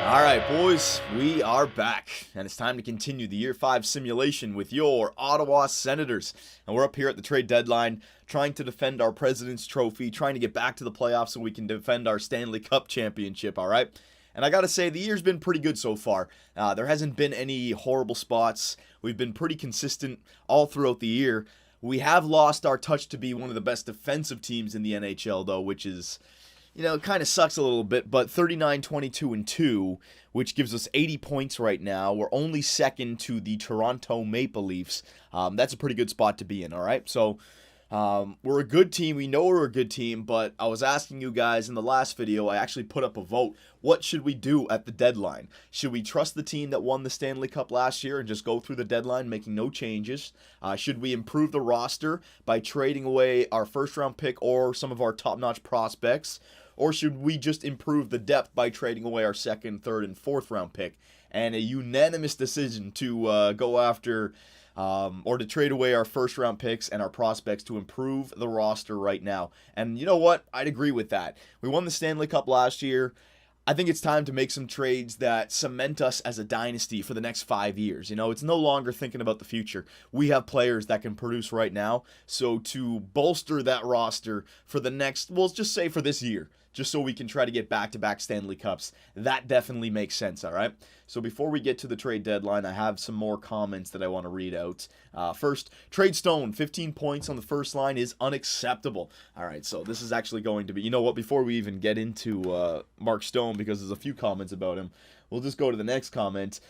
All right, boys, we are back, and it's time to continue the Year 5 simulation with your Ottawa Senators. And we're up here at the trade deadline, trying to defend our President's Trophy, trying to get back to the playoffs so we can defend our Stanley Cup championship, all right? And I gotta say, the year's been pretty good so far. There hasn't been any horrible spots. We've been pretty consistent all throughout the year. We have lost our touch to be one of the best defensive teams in the NHL, though, which is... it kind of sucks a little bit, but 39, 22, and 2, which gives us 80 points right now. We're only second to the Toronto Maple Leafs. That's a pretty good spot to be in, all right? So, we're a good team. We know we're a good team, but I was asking you guys in the last video, I actually put up a vote. What should we do at the deadline? Should we trust the team that won the Stanley Cup last year and just go through the deadline making no changes? Should we improve the roster by trading away our first-round pick or some of our top-notch prospects? Or should we just improve the depth by trading away our second, third, and fourth round pick? And a unanimous decision to go after or to trade away our first round picks and our prospects to improve the roster right now. And you know what? I'd agree with that. We won the Stanley Cup last year. I think it's time to make some trades that cement us as a dynasty for the next 5 years. It's no longer thinking about the future. We have players that can produce right now. So to bolster that roster for the next, well, let's just say for this year, just so we can try to get back-to-back Stanley Cups, that definitely makes sense, all right? So before we get to the trade deadline, I have some more comments that I want to read out. First, Trade Stone, 15 points on the first line is unacceptable. All right, so this is actually going to be, you know what, before we even get into Mark Stone, because there's a few comments about him, we'll just go to the next comment.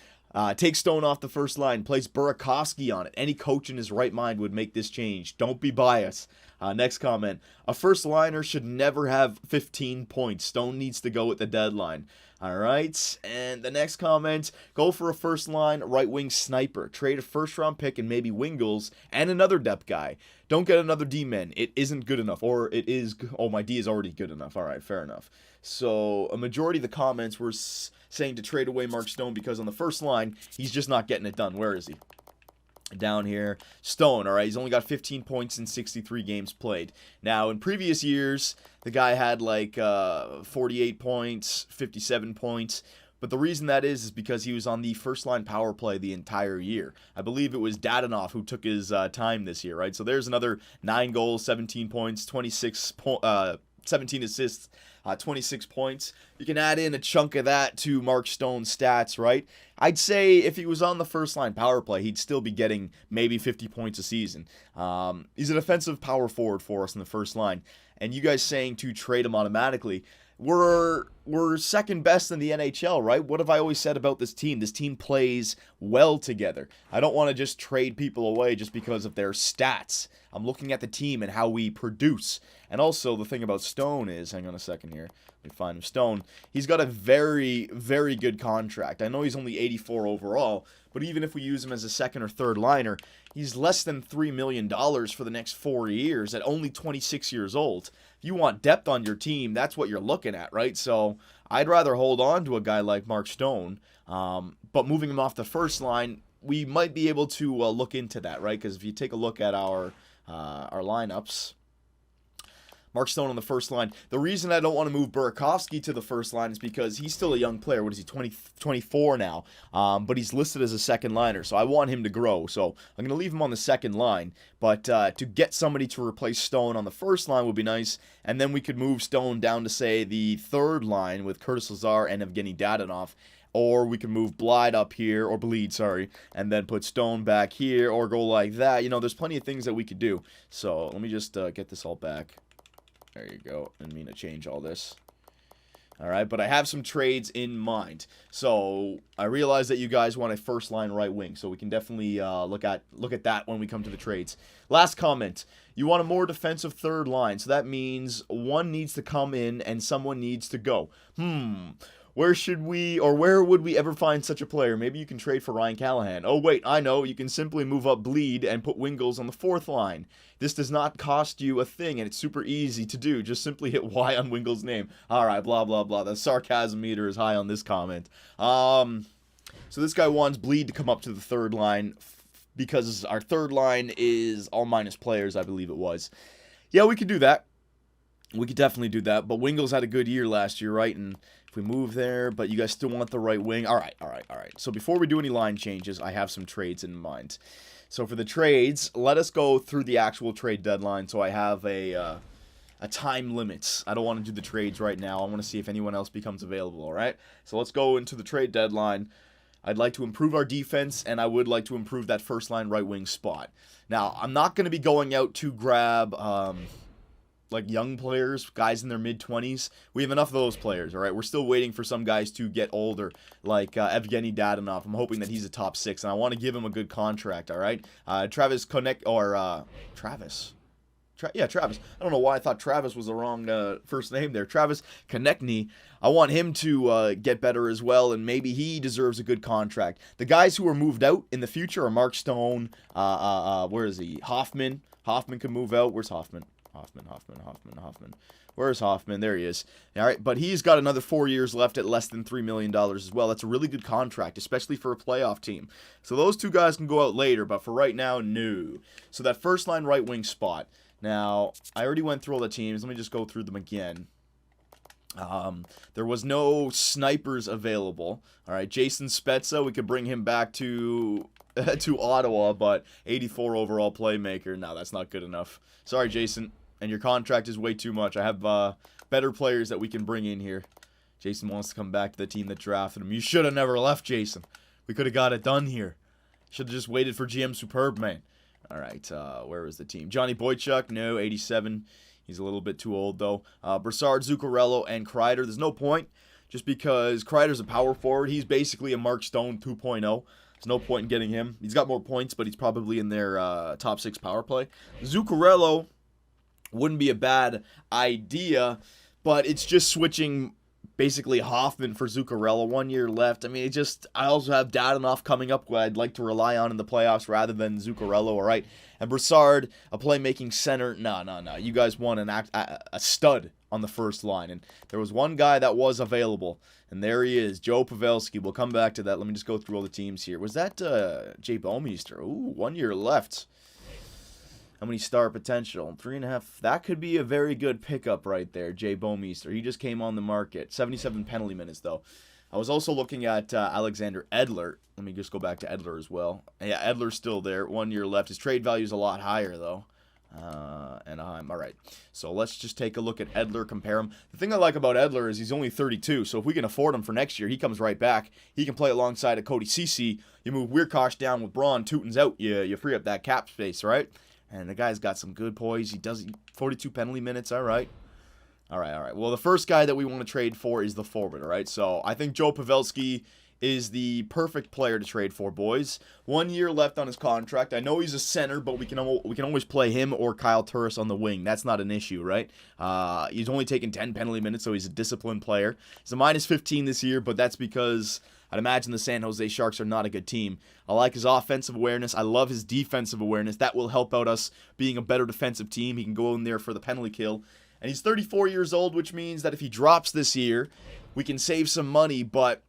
Take Stone off the first line. Place Burakovsky on it. Any coach in his right mind would make this change. Don't be biased. Next comment. A first liner should never have 15 points. Stone needs to go at the deadline. All right. And the next comment. Go for a first line right wing sniper. Trade a first round pick and maybe Wingles and another depth guy. Don't get another D-man. It isn't good enough. Or it is. Oh, my D is already good enough. All right. Fair enough. So a majority of the comments were saying to trade away Mark Stone because on the first line, he's just not getting it done. Where is he? Down here, Stone, all right, he's only got 15 points in 63 games played. Now, in previous years, the guy had like 48 points, 57 points, but the reason that is because he was on the first-line power play the entire year. I believe it was Dadonov who took his time this year, right? So there's another 9 goals, 17 points, 17 assists, 26 points. You can add in a chunk of that to Mark Stone's stats, right? I'd say if he was on the first-line power play, he'd still be getting maybe 50 points a season. He's a defensive power forward for us in the first line. And you guys saying to trade him automatically, we're second best in the NHL, right? What have I always said about this team? This team plays well together. I don't want to just trade people away just because of their stats. I'm looking at the team and how we produce. And also, the thing about Stone is, hang on a second here, let me find him. Stone, he's got a very, very good contract. I know he's only 84 overall, but even if we use him as a second or third liner, he's less than $3 million for the next 4 years at only 26 years old. If you want depth on your team, that's what you're looking at, right? So I'd rather hold on to a guy like Mark Stone, but moving him off the first line, we might be able to look into that, right? Because if you take a look at our lineups, Mark Stone on the first line. The reason I don't want to move Burakovsky to the first line is because he's still a young player. What is he, 24 now? But he's listed as a second liner, so I want him to grow. So I'm going to leave him on the second line. But to get somebody to replace Stone on the first line would be nice. And then we could move Stone down to, say, the third line with Curtis Lazar and Evgeny Dadonov. Or we can move Bleed up here, or Bleed, sorry, and then put Stone back here, or go like that. There's plenty of things that we could do. So let me just get this all back. There you go. I didn't mean to change all this. All right, but I have some trades in mind. So I realize that you guys want a first line right wing, so we can definitely look at that when we come to the trades. Last comment. You want a more defensive third line, so that means one needs to come in and someone needs to go. Where would we ever find such a player? Maybe you can trade for Ryan Callahan. Oh, wait, I know. You can simply move up Bleed and put Wingles on the fourth line. This does not cost you a thing, and it's super easy to do. Just simply hit Y on Wingles' name. All right, blah, blah, blah. The sarcasm meter is high on this comment. So this guy wants Bleed to come up to the third line because our third line is all minus players, I believe it was. Yeah, we could do that. We could definitely do that. But Wingles had a good year last year, right? And if we move there, but you guys still want the right wing. All right. So before we do any line changes, I have some trades in mind. So for the trades, let us go through the actual trade deadline. So I have a time limit. I don't want to do the trades right now. I want to see if anyone else becomes available, all right? So let's go into the trade deadline. I'd like to improve our defense, and I would like to improve that first-line right wing spot. Now, I'm not going to be going out to grab like young players, guys in their mid-20s. We have enough of those players, all right? We're still waiting for some guys to get older, like Evgeny Dadonov. I'm hoping that he's a top 6, and I want to give him a good contract, all right? Travis Konechny, or Travis. Travis. I don't know why I thought Travis was the wrong first name there. Travis Konechny. I want him to get better as well, and maybe he deserves a good contract. The guys who are moved out in the future are Mark Stone. Where is he? Hoffman. Hoffman can move out. Where's Hoffman? Hoffman. Where's Hoffman? There he is. All right, but he's got another 4 years left at less than $3 million as well. That's a really good contract, especially for a playoff team. So those two guys can go out later, but for right now, no. So that first-line right wing spot. Now, I already went through all the teams. Let me just go through them again. There was no snipers available. All right, Jason Spezza, we could bring him back to Ottawa, but 84 overall playmaker. No, that's not good enough. Sorry, Jason, and your contract is way too much. I have better players that we can bring in here. Jason wants to come back to the team that drafted him. You should have never left, Jason. We could have got it done here. Should have just waited for GM Superb, man. All right, where was the team? Johnny Boychuk, no, 87. He's a little bit too old, though. Brassard, Zuccarello, and Kreider. There's no point, just because Kreider's a power forward. He's basically a Mark Stone 2.0. There's no point in getting him. He's got more points, but he's probably in their top 6 power play. Zuccarello wouldn't be a bad idea, but it's just switching basically Hoffman for Zuccarello. 1 year left. I mean, I also have Dadonov coming up who I'd like to rely on in the playoffs rather than Zuccarello, all right? And Brassard, a playmaking center. No. You guys want a stud on the first line. And there was one guy that was available, and there he is, Joe Pavelski. We'll come back to that. Let me just go through all the teams here. Was that Jay Bouwmeester? Ooh, 1 year left. How many star potential? 3.5. That could be a very good pickup right there, Jay Bouwmeester. He just came on the market. 77 penalty minutes, though. I was also looking at Alexander Edler. Let me just go back to Edler as well. Yeah, Edler's still there. 1 year left. His trade value is a lot higher, though. And I'm all right. So let's just take a look at Edler, compare him. The thing I like about Edler is he's only 32, so if we can afford him for next year, he comes right back. He can play alongside of Cody Ceci. You move Weirkosh down with Braun, Teuton's out. You free up that cap space, right? And the guy's got some good poise. He does 42 penalty minutes. All right. Well, the first guy that we want to trade for is the forward, all right? So I think Joe Pavelski is the perfect player to trade for, boys. 1 year left on his contract. I know he's a center, but we can always play him or Kyle Turris on the wing. That's not an issue, right? He's only taken 10 penalty minutes, so he's a disciplined player. He's a minus 15 this year, but that's because I'd imagine the San Jose Sharks are not a good team. I like his offensive awareness. I love his defensive awareness. That will help out us being a better defensive team. He can go in there for the penalty kill. And he's 34 years old, which means that if he drops this year, we can save some money, but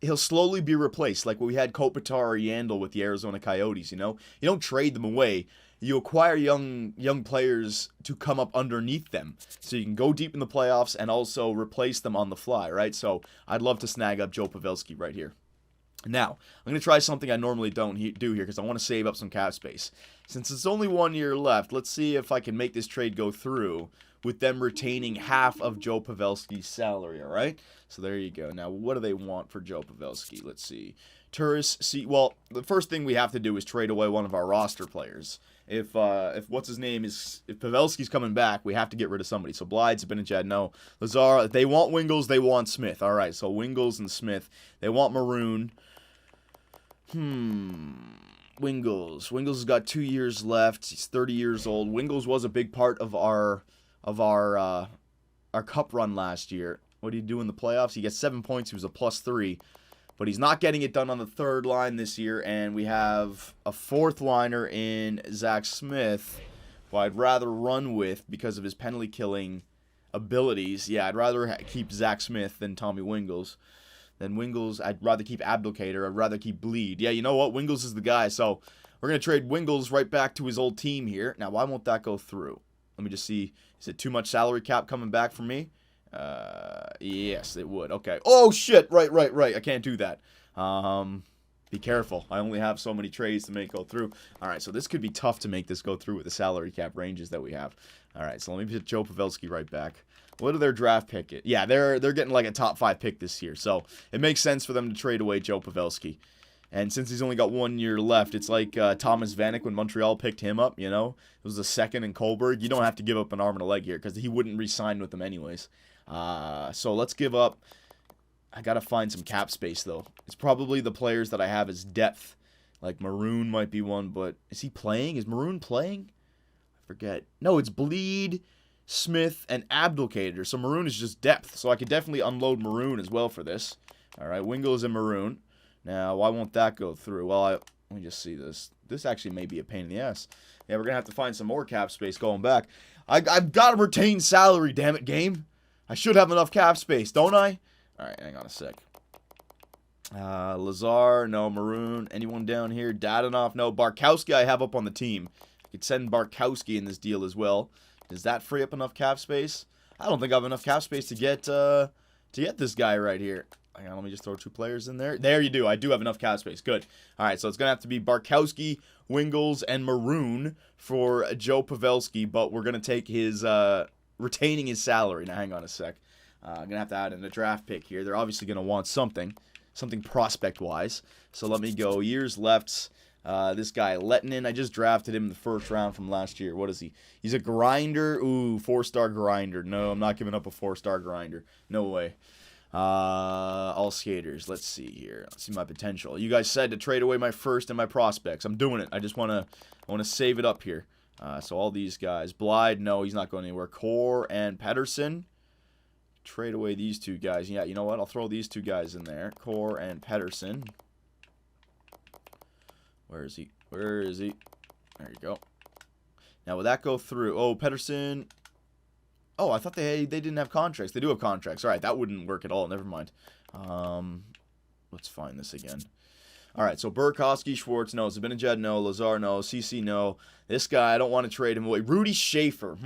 he'll slowly be replaced, like we had Kopitar or Yandel with the Arizona Coyotes, you know? You don't trade them away. You acquire young players to come up underneath them, so you can go deep in the playoffs and also replace them on the fly, right? So I'd love to snag up Joe Pavelski right here. Now, I'm going to try something I normally don't do here because I want to save up some cap space. Since it's only 1 year left, let's see if I can make this trade go through with them retaining half of Joe Pavelski's salary, all right? So there you go. Now, what do they want for Joe Pavelski? Let's see. Turris, well, the first thing we have to do is trade away one of our roster players. If what's his name is, if Pavelski's coming back, we have to get rid of somebody. So Blythe, Zibanejad, no. Lazar, they want Wingles, they want Smith. All right, so Wingles and Smith. They want Maroon. Wingles. Wingles has got 2 years left. He's 30 years old. Wingles was a big part of our cup run last year. What did he do in the playoffs? He gets 7 points. He was a +3. But he's not getting it done on the third line this year, and we have a fourth liner in Zach Smith, who I'd rather run with because of his penalty killing abilities. Yeah, I'd rather keep Zach Smith than Tommy Wingles. Than Wingles, I'd rather keep Abdelkader. I'd rather keep Bleed. Yeah, you know what? Wingles is the guy. So we're going to trade Wingles right back to his old team here. Now, why won't that go through? Let me just see. Is it too much salary cap coming back for me? Yes, it would. Okay. Oh, shit. Right. I can't do that. Be careful. I only have so many trades to make go through. All right, so this could be tough to make this go through with the salary cap ranges that we have. All right, so let me put Joe Pavelski right back. What are their draft pick? Yeah, they're getting like a top 5 pick this year, so it makes sense for them to trade away Joe Pavelski. And since he's only got 1 year left, it's like Thomas Vanek when Montreal picked him up, you know? It was the second in Kohlberg. You don't have to give up an arm and a leg here because he wouldn't re-sign with them anyways. So let's give up. I got to find some cap space, though. It's probably the players that I have as depth. Like Maroon might be one, but is he playing? Is Maroon playing? I forget. No, it's Bleed, Smith, and Abdelkader. So Maroon is just depth. So I could definitely unload Maroon as well for this. All right, Wingles and Maroon. Now, why won't that go through? Well, let me just see this. This actually may be a pain in the ass. Yeah, we're going to have to find some more cap space going back. I've got to retain salary, damn it, game. I should have enough cap space, don't I? All right, hang on a sec. Lazar, no. Maroon, anyone down here? Dadonov, no. Barkowski I have up on the team. I could send Barkowski in this deal as well. Does that free up enough cap space? I don't think I have enough cap space to get this guy right here. Hang on, let me just throw 2 players in there. There you do. I do have enough cap space. Good. All right, so it's going to have to be Barkowski, Wingles, and Maroon for Joe Pavelski, but we're going to take his retaining his salary. Now, hang on a sec. I'm going to have to add in a draft pick here. They're obviously going to want something prospect-wise. So let me go. Years left. This guy, Lettinen, I just drafted him in the first round from last year. What is he? He's a grinder. Ooh, 4-star grinder. No, I'm not giving up a 4-star grinder. No way. All skaters. Let's see here. Let's see my potential. You guys said to trade away my first and my prospects. I'm doing it. I just want to save it up here. So all these guys. Blyde, no, he's not going anywhere. Core and Pedersen. Trade away these 2 guys. Yeah, you know what? I'll throw these 2 guys in there. Core and Pedersen. Where is he? Where is he? There you go. Now, will that go through? Oh, Pedersen. Oh, I thought they didn't have contracts. They do have contracts. All right, that wouldn't work at all. Never mind. Let's find this again. All right, so Burakovsky, Schwartz, no. Zibanejad, no. Lazar, no. CC, no. This guy, I don't want to trade him away. Rudy Schaefer,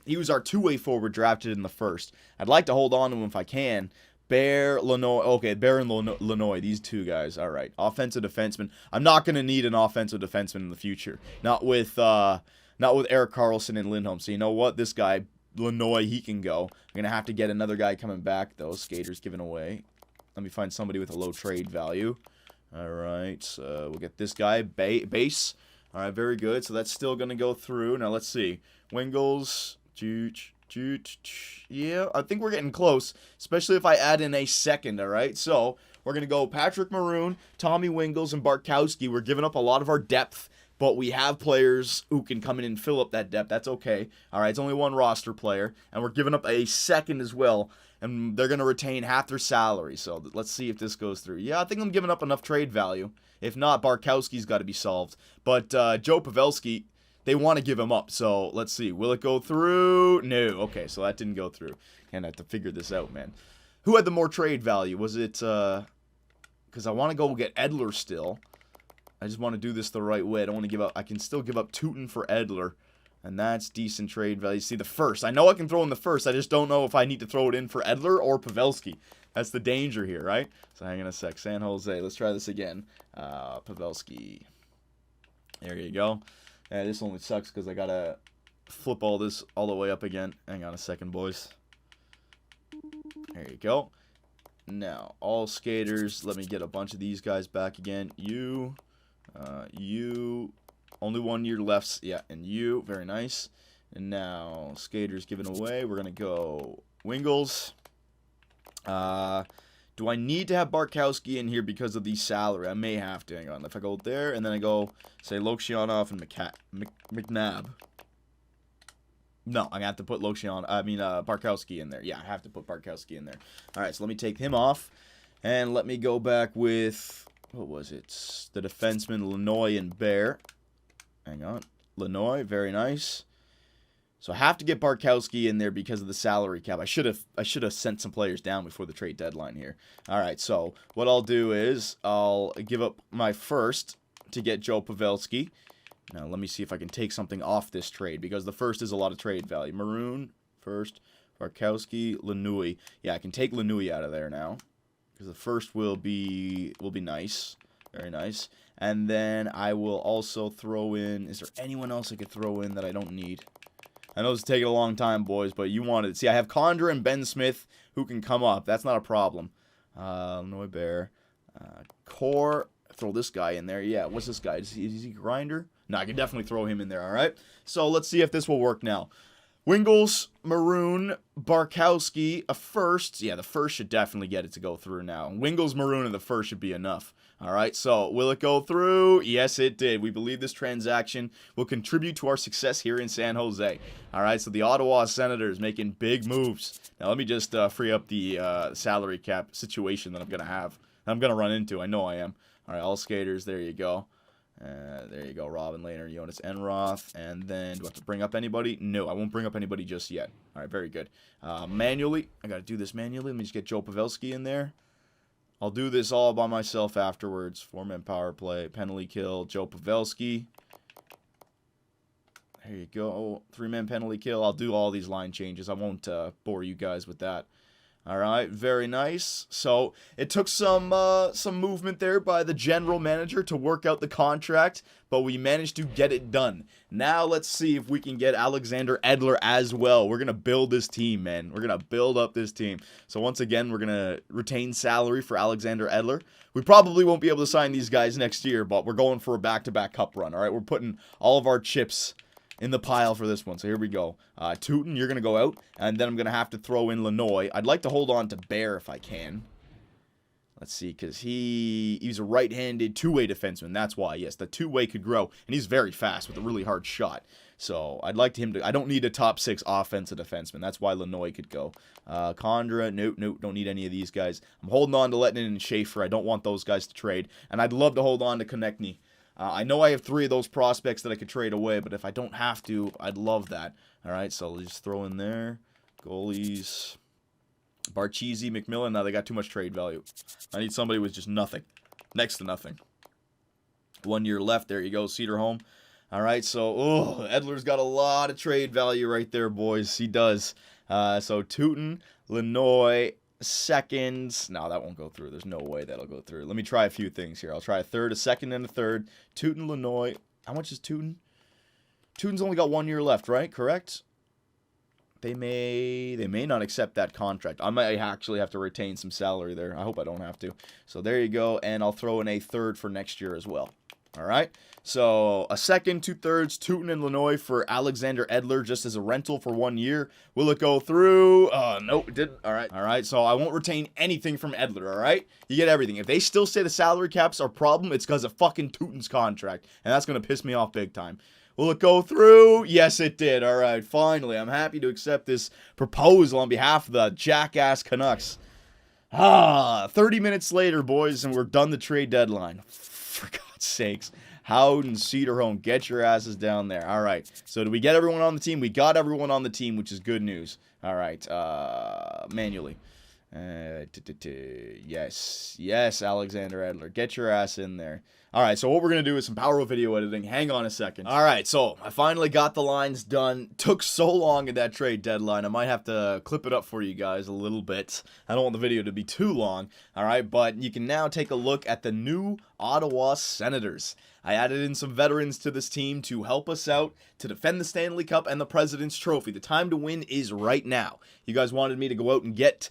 he was our 2-way forward drafted in the first. I'd like to hold on to him if I can. Bear, Lanoy. Okay, Bear and Lanoy, these 2 guys. All right, offensive defenseman. I'm not going to need an offensive defenseman in the future. Not with Erik Karlsson and Lindholm. So you know what? This guy, Lanoy, he can go. I'm going to have to get another guy coming back, though. Skaters given away. Let me find somebody with a low trade value. All right, we'll get this guy, base. All right, very good. So that's still going to go through. Now, let's see. Wingles. Yeah, I think we're getting close, especially if I add in a second, all right? So we're going to go Patrick Maroon, Tommy Wingles, and Barkowski. We're giving up a lot of our depth, but we have players who can come in and fill up that depth. That's okay. All right, it's only 1 roster player, and we're giving up a second as well. And they're going to retain half their salary. So let's see if this goes through. Yeah, I think I'm giving up enough trade value. If not, Barkowski's got to be solved. But Joe Pavelski, they want to give him up. So let's see. Will it go through? No. Okay, so that didn't go through. And I have to figure this out, man. Who had the more trade value? Was it... Because I want to go get Edler still. I just want to do this the right way. I don't want to give up... I can still give up Tootin for Edler. And that's decent trade value. See, the first. I know I can throw in the first. I just don't know if I need to throw it in for Edler or Pavelski. That's the danger here, right? So hang on a sec. San Jose. Let's try this again. Pavelski. There you go. Yeah, this only sucks because I got to flip all this all the way up again. Hang on a second, boys. There you go. Now, all skaters. Let me get a bunch of these guys back again. You. Only 1 year left. Yeah, and you. Very nice. And now, skaters given away. We're going to go Wingles. Do I need to have Barkowski in here because of the salary? I may have to. Hang on. If I go there, and then I go, say, Lokshanov and McNabb. No, I'm going to have to put Barkowski in there. Yeah, I have to put Barkowski in there. All right, so let me take him off. And let me go back with, what was it? The defenseman, Lanoy and Bear. Hang on. Lanoy, very nice. So I have to get Barkowski in there because of the salary cap. I should have sent some players down before the trade deadline here. All right, so what I'll do is I'll give up my first to get Joe Pavelski. Now, let me see if I can take something off this trade, because the first is a lot of trade value. Maroon, first. Pavelski, Lanui. Yeah, I can take Lanui out of there now, because the first will be nice. Very nice. And then I will also throw in... Is there anyone else I could throw in that I don't need? I know this is taking a long time, boys, but you wanted it. See, I have Condra and Ben Smith who can come up. That's not a problem. Illinois Bear. Core. Throw this guy in there. Yeah, what's this guy? Is he Grinder? No, I can definitely throw him in there, all right? So let's see if this will work now. Wingles, Maroon, Barkowski, a first. Yeah, the first should definitely get it to go through now. Wingles, Maroon, and the first should be enough. All right, so will it go through? Yes, it did. We believe this transaction will contribute to our success here in San Jose. All right, so the Ottawa Senators making big moves. Now, let me just free up the salary cap situation that I'm going to have. I'm going to run into. I know I am. All right, all skaters, there you go. There you go, Robin Lehner, Jonas Enroth. And then, do I have to bring up anybody? No, I won't bring up anybody just yet. All right, very good. Manually, I got to do this manually. Let me just get Joe Pavelski in there. I'll do this all by myself afterwards. 4-man power play, penalty kill, Joe Pavelski. There you go. 3-man penalty kill. I'll do all these line changes. I won't bore you guys with that. All right, very nice. So it took some movement there by the general manager to work out the contract, but we managed to get it done. Now let's see if we can get Alexander Edler as well. We're going to build this team, man. We're going to build up this team. So once again, we're going to retain salary for Alexander Edler. We probably won't be able to sign these guys next year, but we're going for a back-to-back cup run, all right? We're putting all of our chips in the pile for this one. So here we go. Tootin, you're going to go out, and then I'm going to have to throw in Lanoy. I'd like to hold on to Bear if I can. Let's see, because he's a right-handed two-way defenseman. That's why, yes, the two-way could grow, and he's very fast with a really hard shot. So I'd like him to... I don't need a top 6 offensive defenseman. That's why Lanoy could go. Condra, nope, don't need any of these guys. I'm holding on to Lettinen and Schaefer. I don't want those guys to trade, and I'd love to hold on to Konechny. I know I have 3 of those prospects that I could trade away, but if I don't have to, I'd love that. All right, so let's just throw in there. Goalies. Barchese, McMillan. Now they got too much trade value. I need somebody with just nothing. Next to nothing. 1 year left. There you go, Cedarholm. All right, so Edler's got a lot of trade value right there, boys. He does. So Tootin, Lanoy, seconds. No, that won't go through. There's no way that'll go through. Let me try a few things here. I'll try a third, a second, and a third. Tootin, Lanoy. How much is Tootin? Tootin's only got 1 year left, right? Correct? They may not accept that contract. I might actually have to retain some salary there. I hope I don't have to. So there you go, and I'll throw in a third for next year as well. All right? So a second, 2/3, Tootin and Lanoy for Alexander Edler just as a rental for 1 year. Will it go through? Nope, it didn't. All right. So I won't retain anything from Edler, all right? You get everything. If they still say the salary cap's our problem, it's because of fucking Tootin's contract, and that's going to piss me off big time. Will it go through? Yes, it did. All right, finally. I'm happy to accept this proposal on behalf of the jackass Canucks. 30 minutes later, boys, and we're done the trade deadline. For God's sakes. Howard and Cedarholm, get your asses down there. All right. So do we get everyone on the team? We got everyone on the team, which is good news. All right. Manually. Yes, Alexander Edler. Get your ass in there. All right, so what we're going to do is some power video editing. Hang on a second. All right, so I finally got the lines done. Took so long at that trade deadline. I might have to clip it up for you guys a little bit. I don't want the video to be too long. All right, but you can now take a look at the new Ottawa Senators. I added in some veterans to this team to help us out to defend the Stanley Cup and the President's Trophy. The time to win is right now. You guys wanted me to go out and get...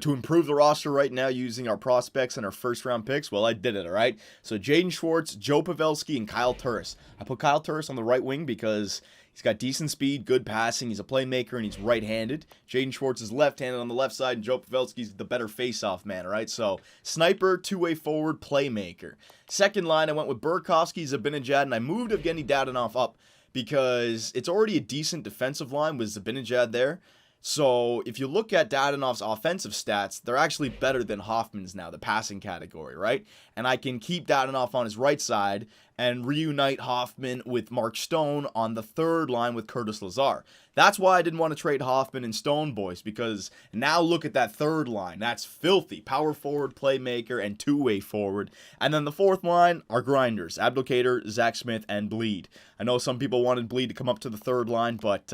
to improve the roster right now using our prospects and our first-round picks, well, I did it, all right? So Jaden Schwartz, Joe Pavelski, and Kyle Turris. I put Kyle Turris on the right wing because he's got decent speed, good passing, he's a playmaker, and he's right-handed. Jaden Schwartz is left-handed on the left side, and Joe Pavelski's the better face-off man, all right? So sniper, two-way forward, playmaker. Second line, I went with Burakovsky, Zibanejad, and I moved Evgeny Dadonov up because it's already a decent defensive line with Zibanejad there. So if you look at Dadonov's offensive stats, they're actually better than Hoffman's now, the passing category, right? And I can keep Dadonov on his right side and reunite Hoffman with Mark Stone on the third line with Curtis Lazar. That's why I didn't want to trade Hoffman and Stone, boys, because now look at that third line. That's filthy. Power forward, playmaker, and two-way forward. And then the fourth line are grinders. Abdelkader, Zach Smith, and Bleed. I know some people wanted Bleed to come up to the third line, but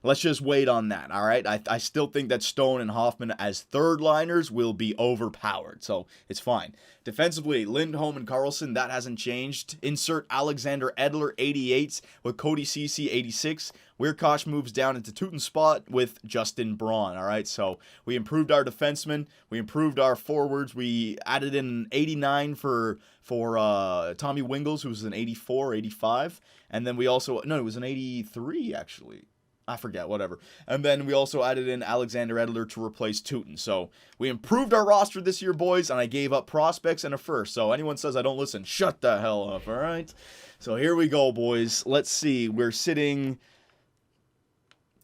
let's just wait on that, all right? I still think that Stone and Hoffman as third liners will be overpowered, so it's fine. Defensively, Lindholm and Carlson, that hasn't changed. Insert Alexander Edler, 88, with Cody Ceci, 86. Weirkosh moves down into Teuton's spot with Justin Braun, all right? So we improved our defensemen. We improved our forwards. We added in an 89 for Tommy Wingles, who's an 84, 85. And then we also, no, it was an 83, actually. I forget, whatever. And then we also added in Alexander Edler to replace Teuton. So we improved our roster this year, boys, and I gave up prospects and a first. So anyone says I don't listen, shut the hell up, all right? So here we go, boys. Let's see. We're sitting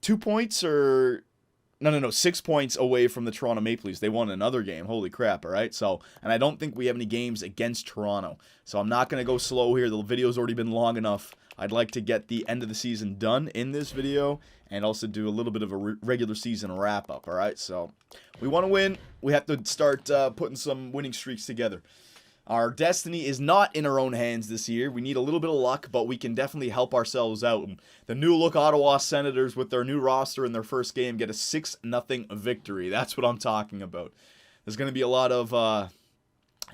2 points or... No, 6 points away from the Toronto Maple Leafs. They won another game. Holy crap, all right? So, and I don't think we have any games against Toronto. So I'm not going to go slow here. The video's already been long enough. I'd like to get the end of the season done in this video and also do a little bit of a regular season wrap-up, all right? So we want to win. We have to start putting some winning streaks together. Our destiny is not in our own hands this year. We need a little bit of luck, but we can definitely help ourselves out. The new-look Ottawa Senators, with their new roster in their first game, get a 6-0 victory. That's what I'm talking about. There's going to be a lot of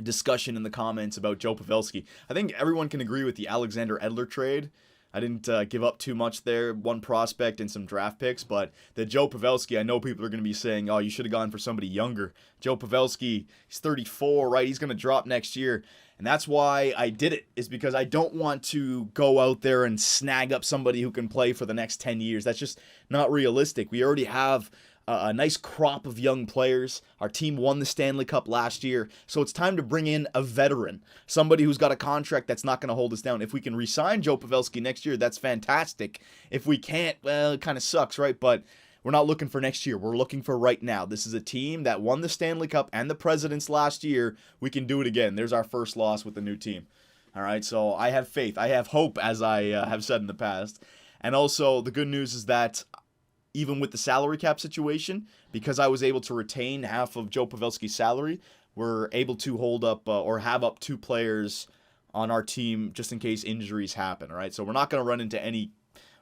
discussion in the comments about Joe Pavelski. I think everyone can agree with the Alexander Edler trade. I didn't give up too much there, one prospect and some draft picks, but the Joe Pavelski, I know people are going to be saying, oh, you should have gone for somebody younger. Joe Pavelski, he's 34, right? He's going to drop next year, and that's why I did it, is because I don't want to go out there and snag up somebody who can play for the next 10 years. That's just not realistic. We already have a nice crop of young players. Our team won the Stanley Cup last year, so it's time to bring in a veteran, somebody who's got a contract that's not going to hold us down. If we can re-sign Joe Pavelski next year, that's fantastic. If we can't, well, it kind of sucks, right? But we're not looking for next year. We're looking for right now. This is a team that won the Stanley Cup and the Presidents last year. We can do it again. There's our first loss with the new team. All right, so I have faith. I have hope, as I have said in the past. And also, the good news is that even with the salary cap situation, because I was able to retain half of Joe Pavelski's salary, we're able to hold up or have up 2 players on our team just in case injuries happen, all right? So we're not going to run into any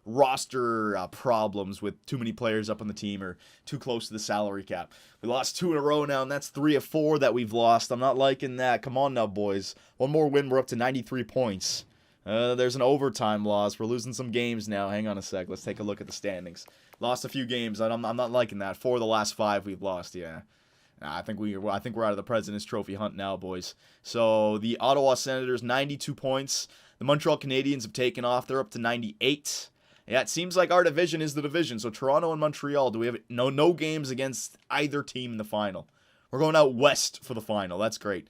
roster problems with too many players up on the team or too close to the salary cap. We lost 2 in a row now, and that's 3 of 4 that we've lost. I'm not liking that. Come on now, boys. One more win, we're up to 93 points. There's an overtime loss. We're losing some games now. Hang on a sec. Let's take a look at the standings. Lost a few games. I'm not liking that. 4 of the last 5 we've lost. Yeah. I think we're out of the President's Trophy hunt now, boys. So the Ottawa Senators, 92 points. The Montreal Canadiens have taken off. They're up to 98. Yeah, it seems like our division is the division. So Toronto and Montreal, do we have no games against either team in the final? We're going out west for the final. That's great.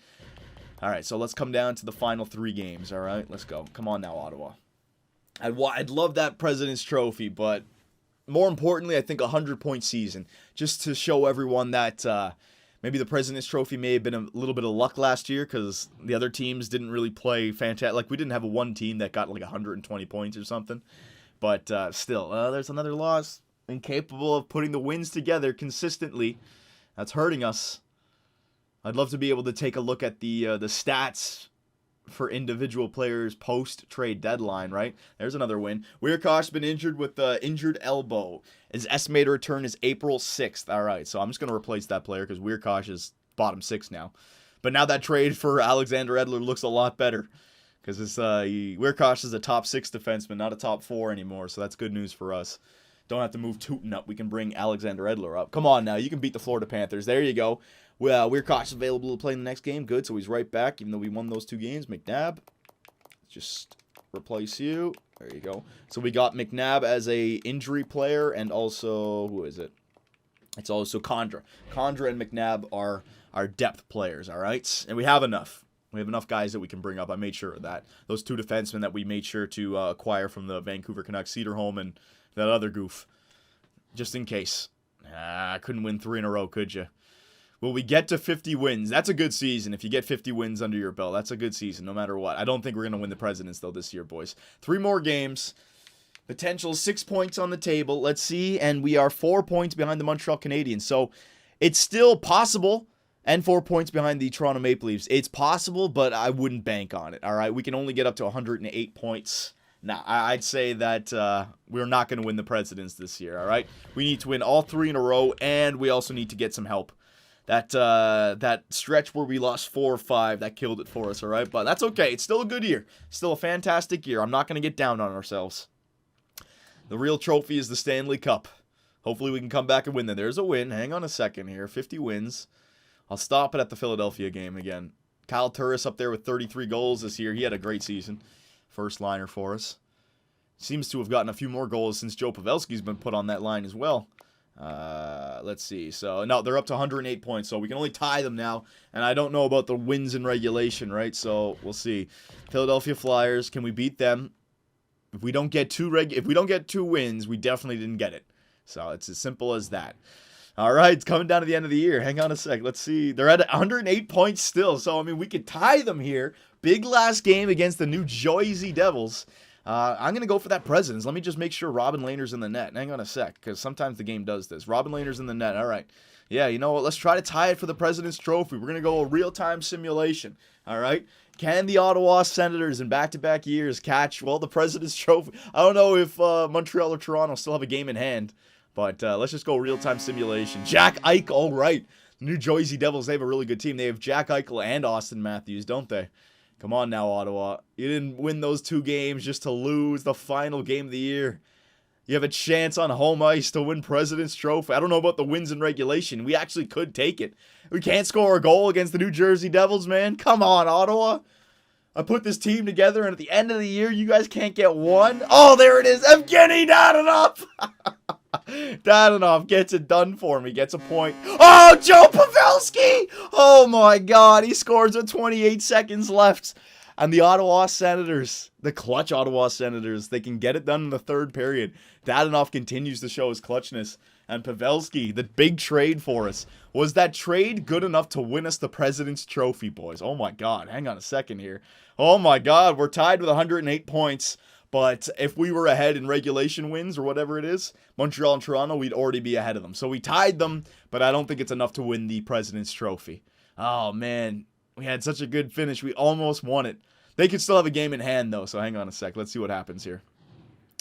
All right, so let's come down to the final 3 games, all right? Let's go. Come on now, Ottawa. I'd love that President's Trophy, but more importantly, I think a 100-point season, just to show everyone that maybe the President's Trophy may have been a little bit of luck last year because the other teams didn't really play fantastic. Like, we didn't have one team that got like 120 points or something. But still, there's another loss. Incapable of putting the wins together consistently. That's hurting us. I'd love to be able to take a look at the stats for individual players post-trade deadline, right? There's another win. Weirkosh been injured with injured elbow. His estimated return is April 6th. All right, so I'm just going to replace that player because Weirkosh is bottom 6 now. But now that trade for Alexander Edler looks a lot better because Weirkosh is a top 6 defenseman, not a top 4 anymore, so that's good news for us. Don't have to move Teuton up. We can bring Alexander Edler up. Come on now. You can beat the Florida Panthers. There you go. Well, Weirkosh is available to play in the next game. Good, so he's right back, even though we won those 2 games. McNabb, just replace you. There you go. So we got McNabb as a injury player, and also, who is it? It's also Condra. Condra and McNabb are our depth players, all right? And we have enough. We have enough guys that we can bring up. I made sure of that. Those 2 defensemen that we made sure to acquire from the Vancouver Canucks, Cederholm and that other goof, just in case. Couldn't win 3 in a row, could you? Will we get to 50 wins? That's a good season. If you get 50 wins under your belt, that's a good season, no matter what. I don't think we're going to win the Presidents, though, this year, boys. 3 more games. Potential 6 points on the table. Let's see. And we are 4 points behind the Montreal Canadiens. So it's still possible. And 4 points behind the Toronto Maple Leafs. It's possible, but I wouldn't bank on it, all right? We can only get up to 108 points. Nah, I'd say that we're not going to win the Presidents this year, all right? We need to win all 3 in a row, and we also need to get some help. That stretch where we lost 4 or 5, that killed it for us, all right? But that's okay. It's still a good year. Still a fantastic year. I'm not going to get down on ourselves. The real trophy is the Stanley Cup. Hopefully we can come back and win that. There's a win. Hang on a second here. 50 wins. I'll stop it at the Philadelphia game again. Kyle Turris up there with 33 goals this year. He had a great season. First liner for us. Seems to have gotten a few more goals since Joe Pavelski's been put on that line as well. Let's see. So, no, they're up to 108 points, so we can only tie them now. And I don't know about the wins in regulation, right? So, we'll see. Philadelphia Flyers, can we beat them? If we don't get 2 wins, we definitely didn't get it. So, it's as simple as that. All right, it's coming down to the end of the year. Hang on a sec. Let's see. They're at 108 points still. So, I mean, we could tie them here. Big last game against the New Jersey Devils. I'm going to go for that Presidents. Let me just make sure Robin Lehner's in the net. Hang on a sec, because sometimes the game does this. Robin Lehner's in the net. All right. Yeah, you know what? Let's try to tie it for the President's Trophy. We're going to go a real-time simulation. All right? Can the Ottawa Senators in back-to-back years catch, well, the President's Trophy? I don't know if Montreal or Toronto still have a game in hand. But let's just go real-time simulation. Jack Eichel, all right. New Jersey Devils, they have a really good team. They have Jack Eichel and Austin Matthews, don't they? Come on now, Ottawa. You didn't win those 2 games just to lose the final game of the year. You have a chance on home ice to win President's Trophy. I don't know about the wins in regulation. We actually could take it. We can't score a goal against the New Jersey Devils, man. Come on, Ottawa. I put this team together, and at the end of the year, you guys can't get 1. Oh, there it is. Evgeny Dadonov. Dadonov gets it done for me. Gets a point. Oh, Joe Pavelski. Oh, my God. He scores with 28 seconds left. And the Ottawa Senators, the clutch Ottawa Senators, they can get it done in the 3rd period. Dadonov continues to show his clutchness. And Pavelski, the big trade for us. Was that trade good enough to win us the President's Trophy, boys? Oh, my God. Hang on a second here. Oh, my God. We're tied with 108 points. But if we were ahead in regulation wins or whatever it is, Montreal and Toronto, we'd already be ahead of them. So we tied them, but I don't think it's enough to win the President's Trophy. Oh, man. We had such a good finish. We almost won it. They could still have a game in hand, though. So hang on a sec. Let's see what happens here.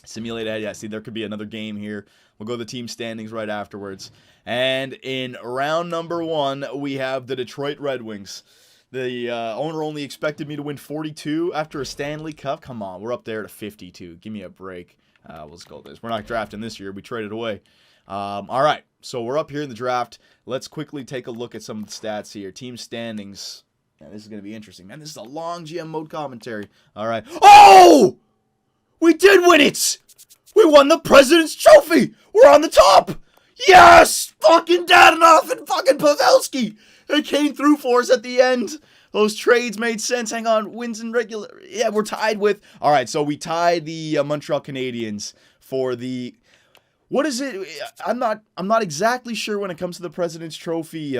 Simulate ahead. Yeah, see, there could be another game here. We'll go to the team standings right afterwards. And in round number 1, we have the Detroit Red Wings. The owner only expected me to win 42 after a Stanley Cup. Come on, we're up there to 52. Give me a break. Let's go with this. We're not drafting this year. We traded away. All right, so we're up here in the draft. Let's quickly take a look at some of the stats here. Team standings. Man, this is going to be interesting. Man, this is a long GM mode commentary. All right. Oh! We did win it! We won the President's Trophy! We're on the top! Yes! Fucking Dadonov and fucking Pavelski! They came through for us at the end. Those trades made sense. Hang on. Wins in regular. Yeah, we're tied with. All right, so we tied the Montreal Canadiens for the. What is it? I'm not exactly sure when it comes to the President's Trophy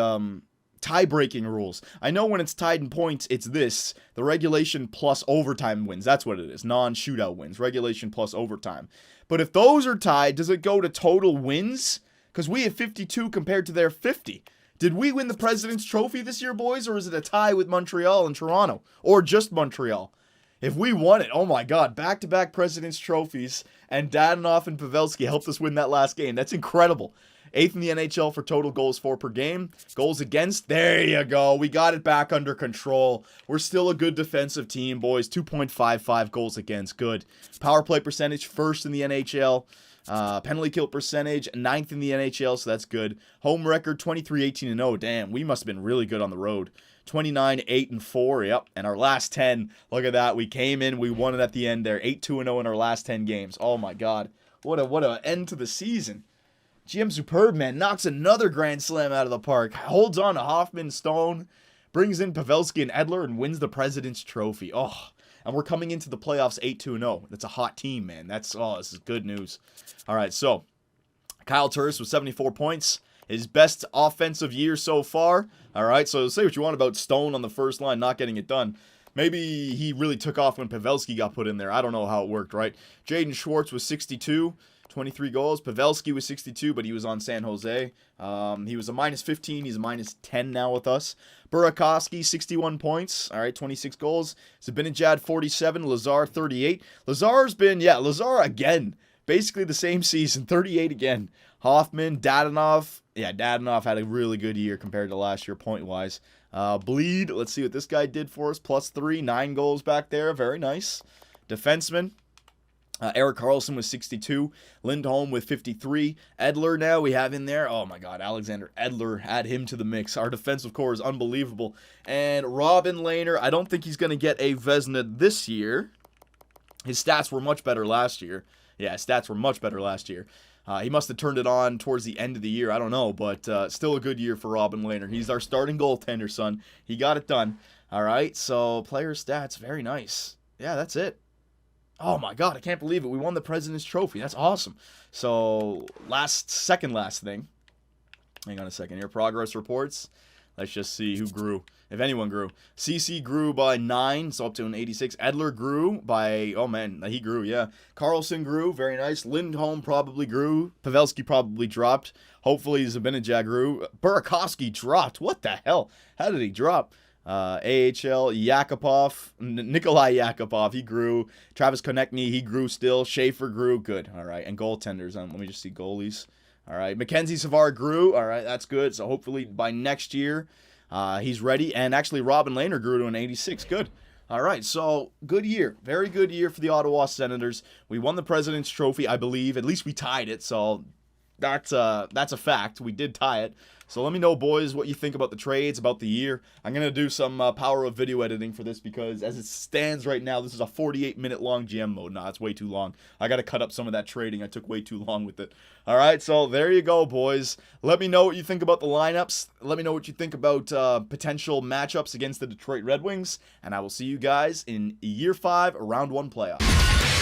tie-breaking rules. I know when it's tied in points, it's this. The regulation plus overtime wins. That's what it is. Non-shootout wins. Regulation plus overtime. But if those are tied, does it go to total wins? Because we have 52 compared to their 50. Did we win the President's Trophy this year, boys, or is it a tie with Montreal and Toronto? Or just Montreal? If we won it, oh my God, back-to-back President's Trophies, and Dadonov and Pavelski helped us win that last game. That's incredible. 8th in the NHL for total goals for per game. Goals against, there you go. We got it back under control. We're still a good defensive team, boys. 2.55 goals against, good. Power play percentage, 1st in the NHL. Penalty kill percentage, 9th in the NHL, so that's good. Home record, 23-18-0. Damn, we must have been really good on the road. 29-8-4, yep. And our last 10, look at that. We came in, we won it at the end there. 8-2-0 in our last 10 games. Oh my God. What a end to the season. GM Superb, man, knocks another grand slam out of the park. Holds on to Hoffman, Stone, brings in Pavelski and Edler, and wins the President's Trophy. Oh, and we're coming into the playoffs 8-2-0. That's a hot team, man. This is good news. All right, so Kyle Turris with 74 points. His best offensive year so far. All right, so say what you want about Stone on the first line not getting it done. Maybe he really took off when Pavelski got put in there. I don't know how it worked, right? Jaden Schwartz was 62, 23 goals. Pavelski was 62, but he was on San Jose. He was a -15. He's a -10 now with us. Burakovsky, 61 points. All right, 26 goals. Zibanejad, 47. Lazar, 38. Lazar's been, Lazar again. Basically the same season, 38 again. Hoffman, Dadonov. Yeah, Dadonov had a really good year compared to last year point-wise. Bleed, let's see what this guy did for us. +3, 9 goals back there. Very nice. Defenseman. Erik Karlsson was 62. Lindholm with 53. Edler now we have in there. Oh my God, Alexander Edler, add him to the mix. Our defensive core is unbelievable. And Robin Lehner, I don't think he's going to get a Vezina this year. His stats were much better last year. Yeah, his stats were much better last year. He must have turned it on towards the end of the year. I don't know, but still a good year for Robin Lehner. He's our starting goaltender, son. He got it done. All right, so player stats, very nice. Yeah, that's it. Oh my God, I can't believe it. We won the President's Trophy. That's awesome. So, second last thing. Hang on a second here. Progress reports. Let's just see who grew, if anyone grew. CC grew by 9, so up to an 86. Edler grew by, oh man, he grew, yeah. Karlsson grew, very nice. Lindholm probably grew. Pavelski probably dropped. Hopefully Zibanejad grew. Burakovsky dropped. What the hell? How did he drop? AHL, Yakupov, Nikolai Yakupov, he grew. Travis Konechny, he grew still. Schaefer grew, good. All right, and goaltenders, let me just see goalies. All right, Mackenzie Savard grew. All right, that's good. So hopefully by next year, he's ready. And actually, Robin Lehner grew to an 86. Good. All right, so good year. Very good year for the Ottawa Senators. We won the President's Trophy, I believe. At least we tied it, so that's a fact. We did tie it. So let me know, boys, what you think about the trades, about the year. I'm going to do some power of video editing for this because as it stands right now, this is a 48-minute long GM mode. Nah, it's way too long. I got to cut up some of that trading. I took way too long with it. All right, so there you go, boys. Let me know what you think about the lineups. Let me know what you think about potential matchups against the Detroit Red Wings. And I will see you guys in Year 5, Round 1 playoff.